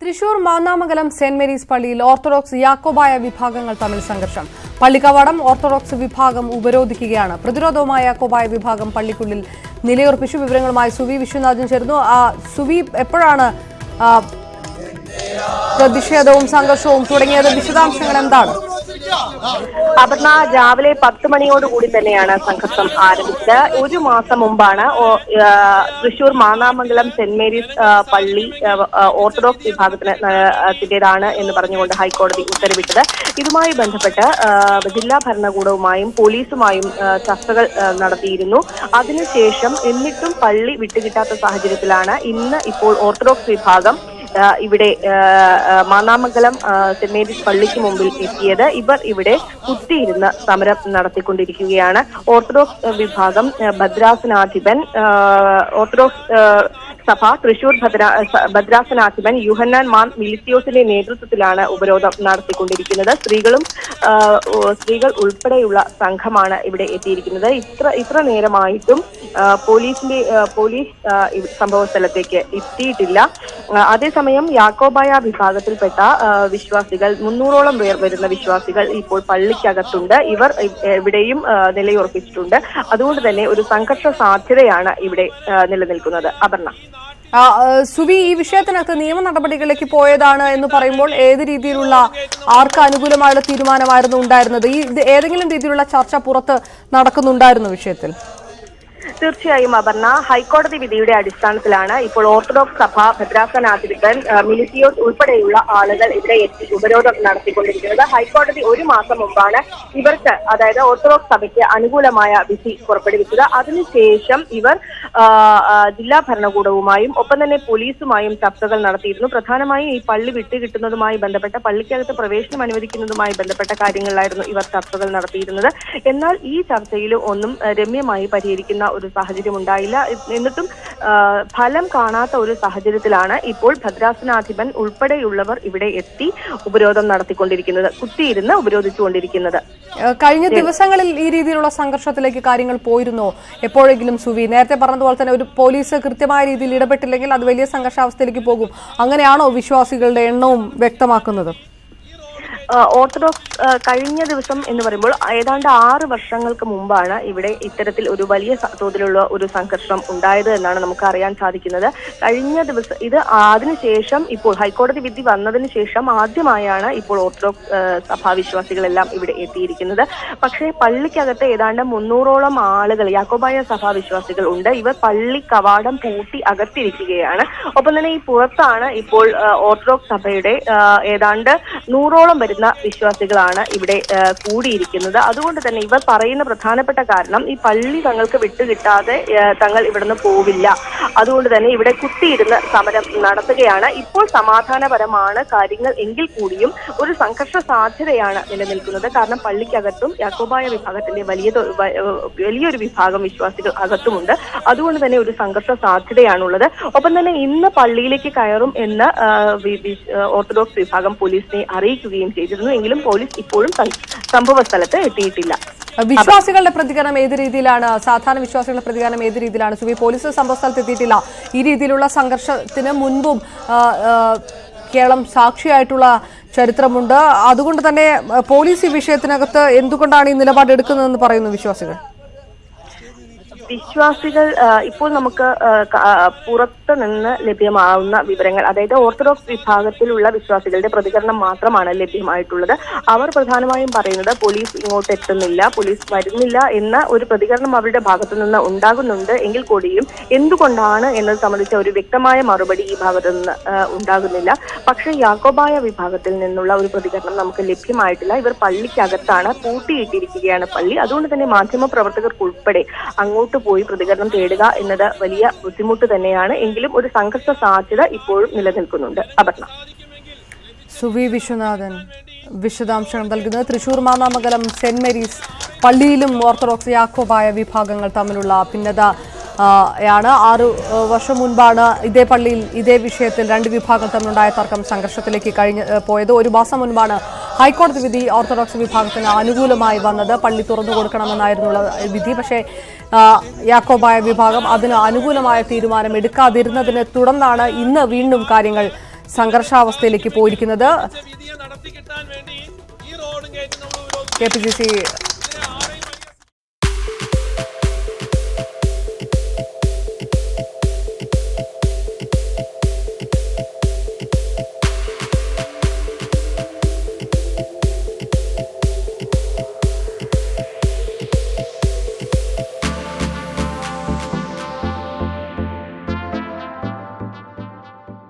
Thrissur Mannamangalam saint Mary's പള്ളിയിൽ orthodox Yakobaya വിഭാഗങ്ങൾ തമ്മിൽ സംഘർഷം. പള്ളിക്കവാടം ഓർത്തഡോക്സ് വിഭാഗം ഉപരോധിക്കുകയാണ്. പ്രതിരോധവുമായ യാക്കോബായ വിഭാഗം പള്ളിക്കുള്ളിൽ നിലയുറപ്പിച്ചു. വിവരങ്ങളുമായി സുവി വിശ്വനാഥൻ ചേർന്നു. സുവി, എപ്പോഴാണ് പ്രതിഷേധവും സംഘർഷവും തുടങ്ങിയത്? വിശദാംശങ്ങൾ എന്താണ്? അപർണ, രാവിലെ 10 മണിയോടുകൂടി തന്നെയാണ് സംഘർഷം ആരംഭിച്ചത്. ഒരു മാസം മുമ്പാണ് തൃശൂർ മാന്നാമംഗലം സെന്റ് മേരീസ് പള്ളി ഓർത്തഡോക്സ് വിഭാഗത്തിൻ്റെതാണ് എന്ന് പറഞ്ഞുകൊണ്ട് ഹൈക്കോടതി ഉത്തരവിട്ടത്. ഇതുമായി ബന്ധപ്പെട്ട് ജില്ലാ ഭരണകൂടവുമായും പോലീസുമായും ചർച്ചകൾ നടത്തിയിരുന്നു. അതിനുശേഷം എന്നിട്ടും പള്ളി വിട്ടുകിട്ടാത്ത സാഹചര്യത്തിലാണ് ഇപ്പോൾ ഓർത്തഡോക്സ് വിഭാഗം ഇവിടെ മാന്നാമംഗലം സെന്റ് മേരീസ് പള്ളിക്ക് മുമ്പിൽ എത്തിയത്. ഇവർ ഇവിടെ കുത്തിയിരുന്ന് സമരം നടത്തിക്കൊണ്ടിരിക്കുകയാണ്. ഓർത്തഡോക്സ് വിഭാഗം ഭദ്രാസനാധിപൻ ഓർത്തഡോക്സ് സഭ തൃശൂർ ഭദ്രാസനാധിപൻ യുഹന്നാൻ മാർ മിലിത്തിയോസിന്റെ നേതൃത്വത്തിലാണ് ഉപരോധം നടത്തിക്കൊണ്ടിരിക്കുന്നത്. സ്ത്രീകൾ ഉൾപ്പെടെയുള്ള സംഘമാണ് ഇവിടെ എത്തിയിരിക്കുന്നത്. ഇത്ര നേരമായിട്ടും പോലീസ് സംഭവ സ്ഥലത്തേക്ക് എത്തിയിട്ടില്ല. അതേസമയം യാക്കോബായ വിഭാഗത്തിൽപ്പെട്ട വിശ്വാസികൾ 300ഓളം പേർ വരുന്ന വിശ്വാസികൾ ഇപ്പോൾ പള്ളിക്കകത്തുണ്ട്. ഇവർ ഇവിടെയും നിലയുറപ്പിച്ചിട്ടുണ്ട്. അതുകൊണ്ട് തന്നെ ഒരു സംഘർഷ സാധ്യതയാണ് ഇവിടെ നിലനിൽക്കുന്നത്. അപർണ, സുവി, ഈ വിഷയത്തിനകത്ത് നിയമ നടപടികളിലേക്ക് പോയതാണ് എന്ന് പറയുമ്പോൾ ഏത് രീതിയിലുള്ള ആർക്ക് അനുകൂലമായുള്ള തീരുമാനമായിരുന്നു ഉണ്ടായിരുന്നത്? ഏതെങ്കിലും രീതിയിലുള്ള ചർച്ച പുറത്ത് നടക്കുന്നുണ്ടായിരുന്നു വിഷയത്തിൽ? തീർച്ചയായും അപർണ, ഹൈക്കോടതി വിധിയുടെ അടിസ്ഥാനത്തിലാണ് ഇപ്പോൾ ഓർത്തഡോക്സ് സഭ ഭദ്രാസനാധിപൻ മിലിത്തിയോസ് ഉൾപ്പെടെയുള്ള ആളുകൾ ഇവിടെ എത്തി ഉപരോധം നടത്തിക്കൊണ്ടിരിക്കുന്നത്. ഹൈക്കോടതി ഒരു മാസം മുമ്പാണ് ഇവർക്ക്, അതായത് ഓർത്തഡോക്സ് സഭയ്ക്ക് അനുകൂലമായ വിധി പുറപ്പെടുവിച്ചത്. അതിനുശേഷം ഇവർ ജില്ലാ ഭരണകൂടവുമായും ഒപ്പം തന്നെ പോലീസുമായും ചർച്ചകൾ നടത്തിയിരുന്നു. പ്രധാനമായും ഈ പള്ളി വിട്ടുകിട്ടുന്നതുമായി ബന്ധപ്പെട്ട, പള്ളിക്കകത്ത് പ്രവേശനം അനുവദിക്കുന്നതുമായി ബന്ധപ്പെട്ട കാര്യങ്ങളിലായിരുന്നു ഇവർ ചർച്ചകൾ നടത്തിയിരുന്നത്. എന്നാൽ ഈ ചർച്ചയിൽ ഒന്നും രമ്യമായി പരിഹരിക്കുന്ന ഒരു സാഹചര്യം ഉണ്ടായില്ല. എന്നിട്ടും ഫലം കാണാത്ത ഒരു സാഹചര്യത്തിലാണ് ഇപ്പോൾ ഭദ്രാസനാധിപൻ ഉൾപ്പെടെയുള്ളവർ ഇവിടെ എത്തി ഉപരോധം നടത്തിക്കൊണ്ടിരിക്കുന്നത്, കുത്തിയിരുന്ന് ഉപരോധിച്ചുകൊണ്ടിരിക്കുന്നത്. കഴിഞ്ഞ ദിവസങ്ങളിൽ ഈ രീതിയിലുള്ള സംഘർഷത്തിലേക്ക് കാര്യങ്ങൾ പോയിരുന്നോ എപ്പോഴെങ്കിലും? സുവി, നേരത്തെ പറഞ്ഞതുപോലെ തന്നെ ഒരു പോലീസ് കൃത്യമായ രീതിയിൽ ഇടപെട്ടില്ലെങ്കിൽ അത് വലിയ സംഘർഷാവസ്ഥയിലേക്ക് പോകും. അങ്ങനെയാണോ വിശ്വാസികളുടെ എണ്ണവും വ്യക്തമാക്കുന്നത്? ഓർത്തഡോക്സ് കഴിഞ്ഞ ദിവസം എന്ന് പറയുമ്പോൾ ഏതാണ്ട് 6 വർഷങ്ങൾക്ക് മുമ്പാണ് ഇവിടെ ഇത്തരത്തിൽ ഒരു വലിയ തോതിലുള്ള ഒരു സംഘർഷം ഉണ്ടായത് എന്നാണ് നമുക്ക് അറിയാൻ സാധിക്കുന്നത്. കഴിഞ്ഞ ദിവസം അതിനുശേഷം ഇപ്പോൾ ഹൈക്കോടതി വിധി വന്നതിന് ശേഷം ആദ്യമായാണ് ഇപ്പോൾ ഓർത്തഡോക്സ് സഭാവിശ്വാസികളെല്ലാം ഇവിടെ എത്തിയിരിക്കുന്നത്. പക്ഷേ പള്ളിക്കകത്ത് ഏതാണ്ട് 300ഓളം ആളുകൾ, യാക്കോബായ സഭാവിശ്വാസികൾ ഉണ്ട്. ഇവർ പള്ളി കവാടം പൂട്ടി അകത്തിരിക്കുകയാണ്. ഒപ്പം തന്നെ ഈ പുറത്താണ് ഇപ്പോൾ ഓർത്തഡോക്സ് സഭയുടെ ഏതാണ്ട് 100ഓളം വരുന്ന വിശ്വാസികളാണ് ഇവിടെ കൂടിയിരിക്കുന്നത്. അതുകൊണ്ട് തന്നെ ഇവർ പറയുന്ന പ്രധാനപ്പെട്ട കാരണം, ഈ പള്ളി തങ്ങൾക്ക് വിട്ടുകിട്ടാതെ തങ്ങൾ ഇവിടുന്ന് പോവില്ല. അതുകൊണ്ട് തന്നെ ഇവിടെ കുത്തിയിരുന്ന് സമരം നടത്തുകയാണ്. ഇപ്പോൾ സമാധാനപരമാണ് കാര്യങ്ങൾ എങ്കിൽ കൂടിയും ഒരു സംഘർഷ സാധ്യതയാണ് നിലനിൽക്കുന്നത്. കാരണം പള്ളിക്കകത്തും യാക്കോബായ വിഭാഗത്തിന്റെ വലിയൊരു വിഭാഗം വിശ്വാസികൾ അകത്തുമുണ്ട്. അതുകൊണ്ട് തന്നെ ഒരു സംഘർഷ സാധ്യതയാണുള്ളത്. ഒപ്പം തന്നെ ഇന്ന് പള്ളിയിലേക്ക് കയറും എന്ന് ഓർത്തഡോക്സ് വിഭാഗം പോലീസിനെ അറിയിക്കുകയും ചെയ്തിരുന്നു. എങ്കിലും പോലീസ് ഇപ്പോഴും സംഭവ സ്ഥലത്ത് എത്തിയിട്ടില്ല. വിശ്വാസികളുടെ പ്രതികരണം ഏത് രീതിയിലാണ്? സാധാരണ വിശ്വാസികളുടെ പ്രതികരണം ഏത് രീതിയിലാണ്? സുവി, പോലീസ് സംഭവ സ്ഥലത്ത് എത്തിയിട്ടില്ല. ഈ രീതിയിലുള്ള സംഘർഷത്തിന് മുൻപും കേരളം സാക്ഷിയായിട്ടുള്ള ചരിത്രമുണ്ട്. അതുകൊണ്ട് തന്നെ പോലീസ് ഈ വിഷയത്തിനകത്ത് എന്തുകൊണ്ടാണ് ഈ നിലപാടെടുക്കുന്നതെന്ന് പറയുന്നു വിശ്വാസികൾ. ഇപ്പോൾ നമുക്ക് പുറത്ത് നിന്ന് ലഭ്യമാവുന്ന വിവരങ്ങൾ, അതായത് ഓർത്തഡോക്സ് വിഭാഗത്തിലുള്ള വിശ്വാസികളുടെ പ്രതികരണം മാത്രമാണ് ലഭ്യമായിട്ടുള്ളത്. അവർ പ്രധാനമായും പറയുന്നത് പോലീസ് ഇങ്ങോട്ട് എത്തുന്നില്ല, പോലീസ് വരുന്നില്ല എന്ന ഒരു പ്രതികരണം അവരുടെ ഭാഗത്തു നിന്ന് ഉണ്ടാകുന്നുണ്ട്. എങ്കിൽ കൂടിയും എന്തുകൊണ്ടാണ് എന്നത് സംബന്ധിച്ച ഒരു വ്യക്തമായ മറുപടി ഈ ഭാഗത്തു നിന്ന് ഉണ്ടാകുന്നില്ല. പക്ഷേ യാക്കോബായ വിഭാഗത്തിൽ നിന്നുള്ള ഒരു പ്രതികരണം നമുക്ക് ലഭ്യമായിട്ടില്ല. ഇവർ പള്ളിക്കകത്താണ്, പൂട്ടിയിട്ടിരിക്കുകയാണ് പള്ളി. അതുകൊണ്ട് തന്നെ മാധ്യമ പ്രവർത്തകർക്കുൾപ്പെടെ അങ്ങോട്ട് പോയി പ്രതികരണം തേടുക എന്നത് വലിയ ബുദ്ധിമുട്ട് തന്നെയാണ്. എങ്കിലും ഒരു സംഘർഷ സാധ്യത ഇപ്പോഴും നിലനിൽക്കുന്നുണ്ട്. അപർണ. സുവി വിശ്വനാഥൻ വിശദാംശങ്ങൾ നൽകുന്നത്. തൃശൂർ മാന്നാമംഗലം സെന്റ് മേരീസ് പള്ളിയിലും ഓർത്തഡോക്സ് യാക്കോബായ വിഭാഗങ്ങൾ തമ്മിലുള്ള ഭിന്നത യാണ്. 6 വർഷം മുൻപാണ് ഇതേ പള്ളിയിൽ ഇതേ വിഷയത്തിൽ 2 വിഭാഗങ്ങൾ തമ്മിലുണ്ടായ തർക്കം സംഘർഷത്തിലേക്ക് പോയത്. ഒരു മാസം മുൻപാണ് ഹൈക്കോടതി വിധി ഓർത്തഡോക്സ് വിഭാഗത്തിന് അനുകൂലമായി വന്നത്. പള്ളി തുറന്നു കൊടുക്കണമെന്നായിരുന്നുള്ള വിധി. പക്ഷേ യാക്കോബായ വിഭാഗം അതിന് അനുകൂലമായ തീരുമാനം എടുക്കാതിരുന്നതിനെ തുടർന്നാണ് ഇന്ന് വീണ്ടും കാര്യങ്ങൾ സംഘർഷാവസ്ഥയിലേക്ക് പോയിരിക്കുന്നത്. KPCC